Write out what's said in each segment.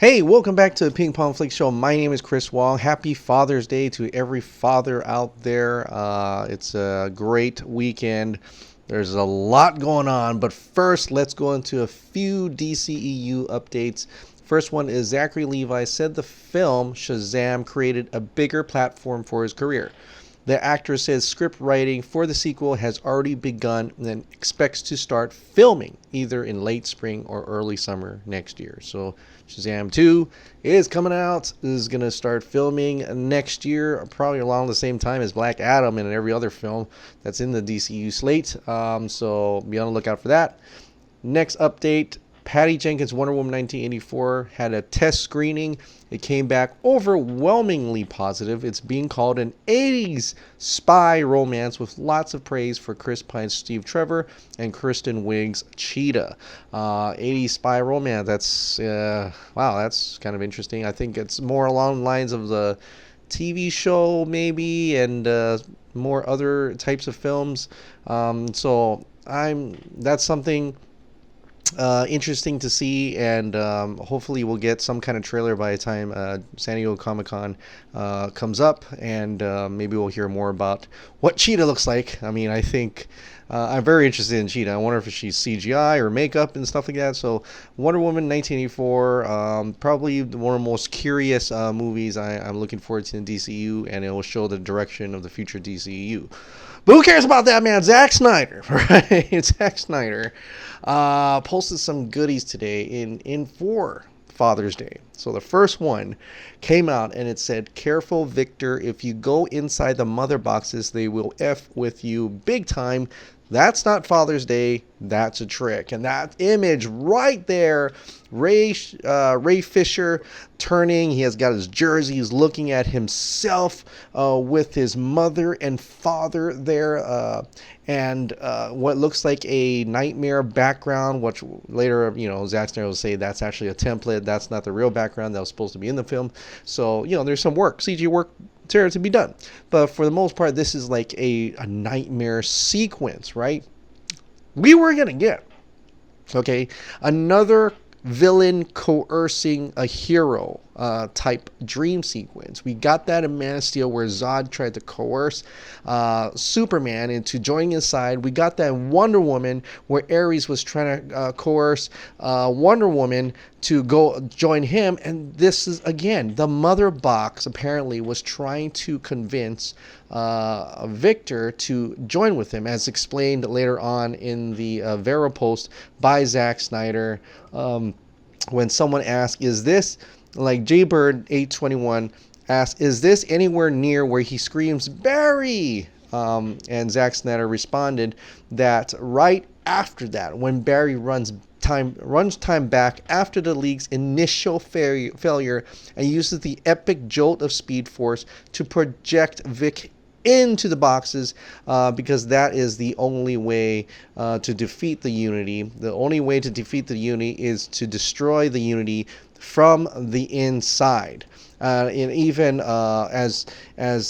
Hey, welcome back to the Ping Pong Flick Show. My name is Chris Wong. Happy Father's Day to every father out there. It's a great weekend. There's a lot going on, but first, let's go into a few DCEU updates. First one is Zachary Levi said the film Shazam created a bigger platform for his career. The actor says script writing for the sequel has already begun and expects to start filming either in late spring or early summer next year. So Shazam 2 is coming out, is going to start filming next year, probably along the same time as Black Adam and every other film that's in the DCU slate. So be on the lookout for that. Next update. Patty Jenkins' Wonder Woman 1984 had a test screening. It came back overwhelmingly positive. It's being called an 80s spy romance with lots of praise for Chris Pine's Steve Trevor and Kristen Wiig's Cheetah. 80s spy romance. That's wow, that's kind of interesting. I think it's more along the lines of the TV show maybe, and more other types of films. That's something interesting to see, and hopefully we'll get some kind of trailer by the time San Diego Comic-Con comes up, and maybe we'll hear more about what Cheetah looks like. I mean, I think I'm very interested in Cheetah. I wonder if she's CGI or makeup and stuff like that. So Wonder Woman 1984, probably one of the most curious movies I'm looking forward to in DCU, and it will show the direction of the future DCEU. But who cares about that, man? Zack Snyder, right? Zack Snyder posted some goodies today in for Father's Day. So the first one came out and it said, "Careful, Victor. If you go inside the mother boxes, they will F with you big time. That's not Father's Day. That's a trick." And that image right there, Ray Fisher turning. He has got his jersey. He's looking at himself with his mother and father there, and what looks like a nightmare background, which later, Zack Snyder will say that's actually a template. That's not the real background that was supposed to be in the film. So, there's some work, CG work to be done. But for the most part, this is like a nightmare sequence, right? We were going to get, another villain coercing a hero type dream sequence. We got that in Man of Steel where Zod tried to coerce Superman into joining his side. We got that in Wonder Woman where Ares was trying to coerce Wonder Woman to go join him. And this is, again, the mother box apparently was trying to convince Victor to join with him, as explained later on in the Vera post by Zack Snyder. When someone asked, is this, like Jaybird821 asked, is this anywhere near where he screams, Barry? And Zack Snyder responded that right after that, when Barry runs time back after the League's initial failure and uses the epic jolt of Speed Force to project Vic into the boxes, because that is the only way to defeat the Unity. The only way to defeat the Unity is to destroy the Unity from the inside. And even as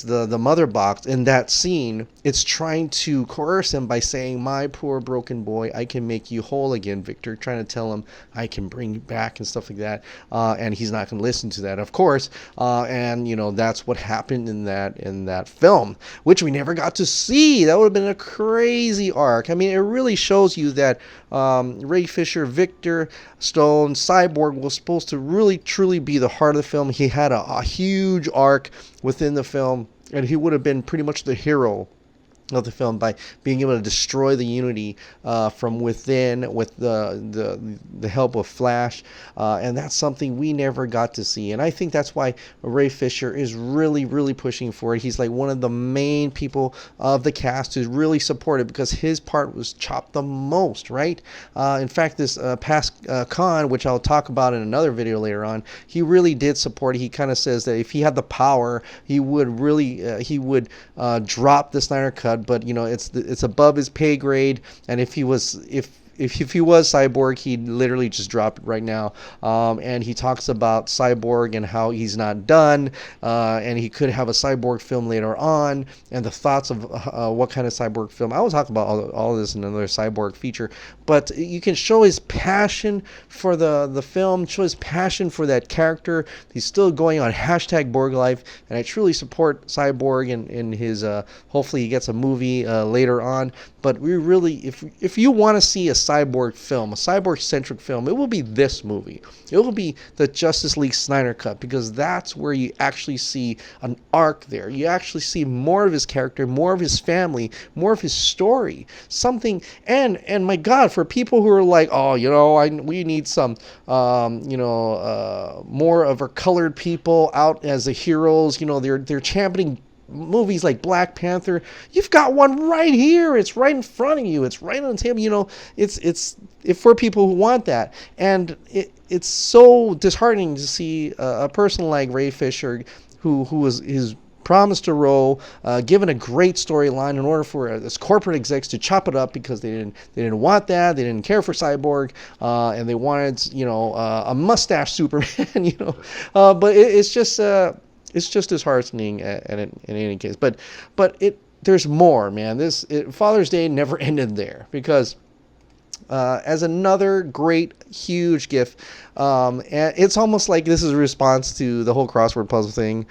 the mother box in that scene, it's trying to coerce him by saying, "My poor broken boy, I can make you whole again, Victor," trying to tell him, "I can bring you back," and stuff like that. And he's not going to listen to that, of course. And that's what happened in that film, which we never got to see. That would have been a crazy arc. I mean, it really shows you that Ray Fisher, Victor Stone, Cyborg was supposed to really truly be the heart of the film. He had a huge arc within the film, and he would have been pretty much the hero of the film by being able to destroy the Unity from within with the help of Flash, and that's something we never got to see. And I think that's why Ray Fisher is really pushing for it. He's like one of the main people of the cast who's really supported, because his part was chopped the most, right? In fact, this past con, which I'll talk about in another video later on, he really did support it. He kind of says that if he had the power, he would really drop the Snyder Cut, but it's above his pay grade, and if if he was Cyborg, he'd literally just drop it right now. And he talks about Cyborg and how he's not done, and he could have a Cyborg film later on, and the thoughts of what kind of Cyborg film. I will talk about all this in another Cyborg feature, but you can show his passion for the film, show his passion for that character. He's still going on hashtag Borg Life, and I truly support Cyborg in his, hopefully he gets a movie later on. But we really, if you want to see a Cyborg film, a Cyborg-centric film, it will be this movie. It will be the Justice League Snyder Cut, because that's where you actually see an arc there. You actually see more of his character, more of his family, more of his story. Something, and my God, for people who are like, oh, you know, we need some, more of our colored people out as the heroes. You know, they're championing movies like Black Panther. You've got one right here. It's right in front of you. It's right on the table. You know, it's for people who want that. And it's so disheartening to see a person like Ray Fisher, who was his promised a role, given a great storyline, in order for this corporate execs to chop it up because they didn't want that. They didn't care for Cyborg, and they wanted a mustache Superman. But it's just disheartening in any case. But there's more, man. Father's Day never ended there, because as another great, huge gift, and it's almost like this is a response to the whole crossword puzzle thing,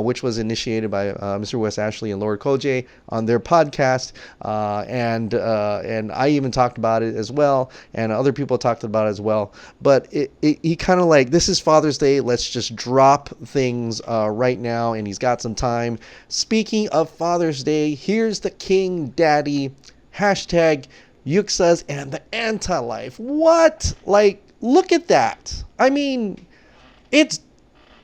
which was initiated by Mr. Wes Ashley and Lord Kojay on their podcast, and I even talked about it as well, and other people talked about it as well. But he kind of like, this is Father's Day, let's just drop things right now, and he's got some time. Speaking of Father's Day, here's the King Daddy hashtag Uxas and the Anti-Life. What? Like, look at that. I mean, it's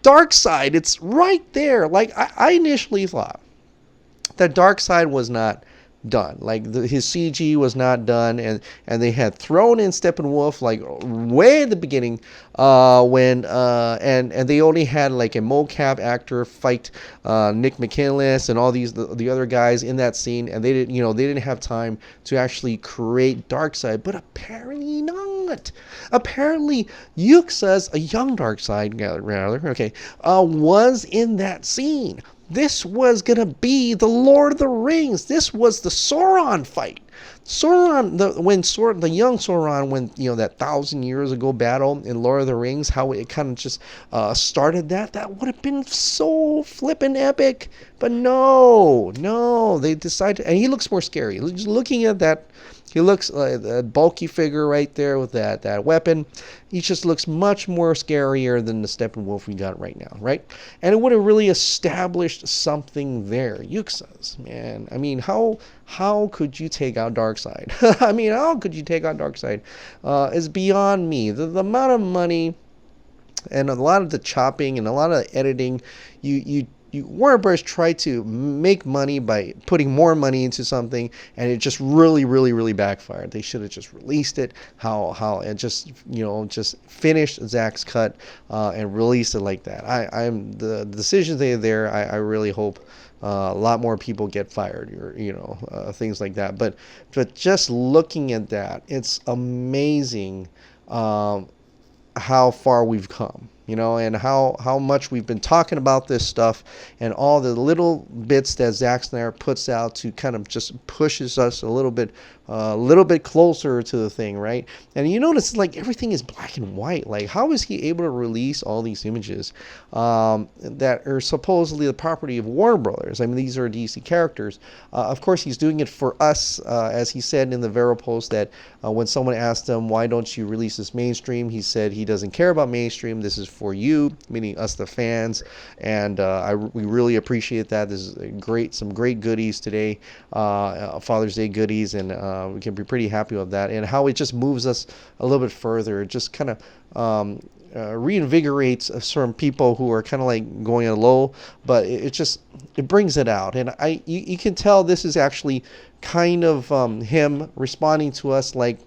Darkseid. It's right there. Like, I initially thought that Darkseid was not done. Like, his CG was not done, and they had thrown in Steppenwolf like way at the beginning, when and they only had like a mocap actor fight Nick McKinless and all the other guys in that scene, and they didn't have time to actually create Darkseid. But apparently not. Apparently Uxas, a young Darkseid rather, was in that scene. This was going to be the Lord of the Rings. This was the Sauron fight. Sauron, the young Sauron, when, that 1,000 years ago battle in Lord of the Rings, how it kind of just started that would have been so flippin' epic. But no, they decided, and he looks more scary. Just looking at that, he looks like a bulky figure right there with that weapon. He just looks much more scarier than the Steppenwolf we got right now, right? And it would have really established something there. Uxas, man. I mean, how could you take out Darkseid? I mean, how could you take out Darkseid? Is beyond me. The amount of money and a lot of the chopping and a lot of the editing, Warner Bros. Tried to make money by putting more money into something, and it just really, really, really backfired. They should have just released it and just finished Zack's cut and released it like that. I'm the decisions they had there. I really hope a lot more people get fired, or things like that. But just looking at that, it's amazing how far we've come. And how much we've been talking about this stuff, and all the little bits that Zack Snyder puts out to kind of just pushes us a little bit closer to the thing, right? And you notice, like, everything is black and white. Like, how is he able to release all these images that are supposedly the property of Warner Brothers? I mean, these are DC characters. Of course, he's doing it for us, as he said in the Vero post, that when someone asked him, why don't you release this mainstream, he said he doesn't care about mainstream. This is for you, meaning us, the fans, and we really appreciate that. This is some great goodies today, Father's Day goodies, and we can be pretty happy with that, and how it just moves us a little bit further. It just kind of reinvigorates certain people who are kind of like going a low, but it brings it out, and you can tell this is actually kind of him responding to us like,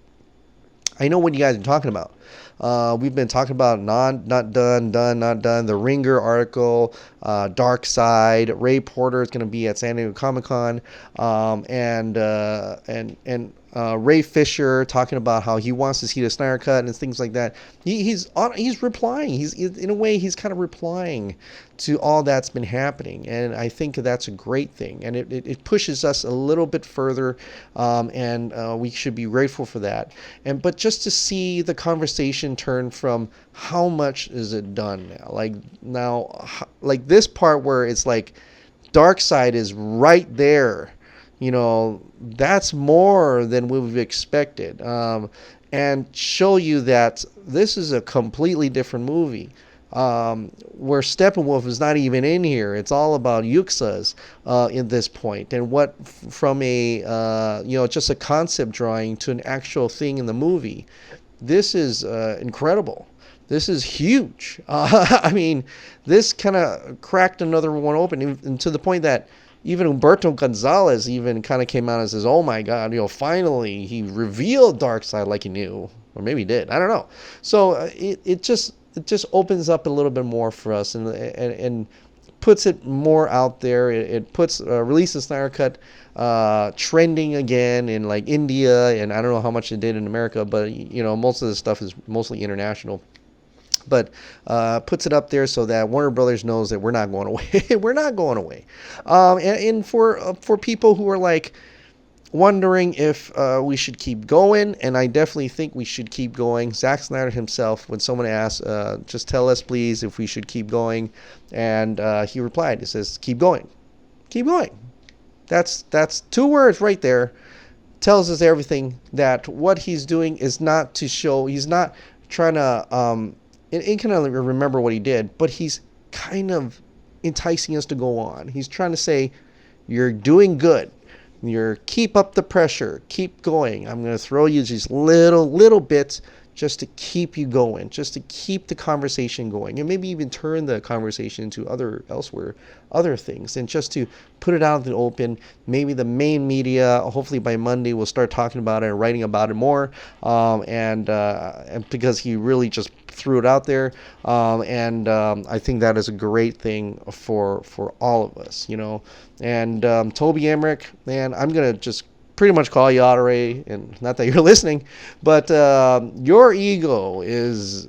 I know what you guys are talking about. We've been talking about not done, not done. The Ringer article, Darkseid, Ray Porter is going to be at San Diego Comic-Con, and Ray Fisher talking about how he wants to see the Snyder Cut and things like that. He's replying. He's in a way he's kind of replying to all that's been happening, and I think that's a great thing, and it pushes us a little bit further, and we should be grateful for that. But just to see the conversation turn from how much is it done now, like this part where it's like Darkseid is right there. That's more than we've expected, and show you that this is a completely different movie, where Steppenwolf is not even in here. It's all about Uxas in this point, and what from a just a concept drawing to an actual thing in the movie. This is incredible. This is huge. I mean, this kind of cracked another one open, and to the point that even Humberto Gonzalez even kind of came out and says, "Oh my God, finally he revealed Darkseid like he knew, or maybe he did. I don't know." So it just opens up a little bit more for us, and puts it more out there. It puts Release the Snyder Cut trending again in like India, and I don't know how much it did in America, but most of the stuff is mostly international. But puts it up there so that Warner Brothers knows that we're not going away. We're not going away. And for people who are like wondering if we should keep going, and I definitely think we should keep going. Zack Snyder himself, when someone asked, just tell us please if we should keep going, and he replied, he says, "Keep going, keep going." That's 2 words right there. Tells us everything. That what he's doing is not to show. He's not trying to. It can only remember what he did, but he's kind of enticing us to go on. He's trying to say, you're doing good. Keep up the pressure. Keep going. I'm going to throw you these little bits just to keep you going, just to keep the conversation going, and maybe even turn the conversation to other things, and just to put it out in the open. Maybe the main media, hopefully by Monday, will start talking about it and writing about it more, and because he really just threw it out there, and I think that is a great thing for all of us, And Toby Emmerich, man, I'm gonna just pretty much call you out already, and not that you're listening, but your ego is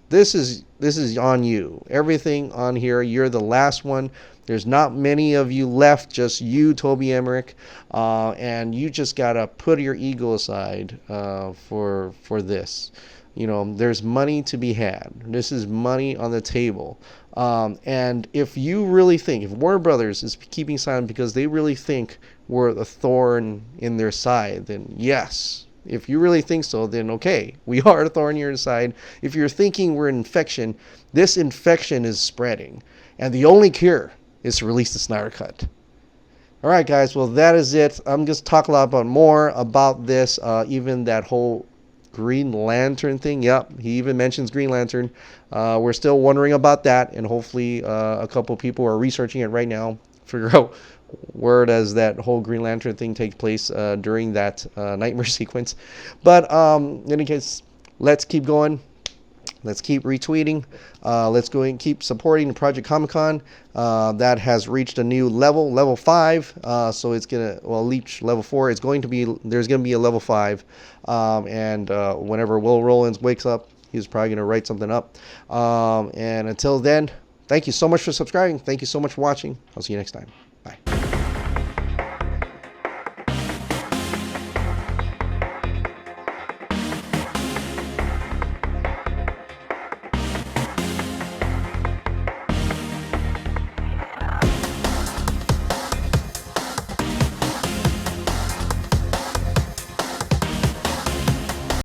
this is on you. Everything on here, you're the last one. There's not many of you left, just you, Toby Emmerich, and you just gotta put your ego aside for this. There's money to be had. This is money on the table. And if you really think, if Warner Brothers is keeping silent because they really think we're a thorn in their side, then yes. If you really think so, then okay, we are a thorn in your side. If you're thinking we're an infection, this infection is spreading. And the only cure is to release the Snyder Cut. All right, guys, well, that is it. I'm just talking a lot more about this, even that whole Green Lantern thing. Yep, he even mentions Green Lantern. We're still wondering about that, and hopefully a couple people are researching it right now, figure out where does that whole Green Lantern thing take place during that nightmare sequence. But in any case, let's keep going. Let's keep retweeting. Let's go and keep supporting Project Comic-Con. That has reached a new level 5. So it's gonna reach level 4. There's going to be a level 5. And whenever Will Rollins wakes up, he's probably gonna write something up. And until then, thank you so much for subscribing. Thank you so much for watching. I'll see you next time.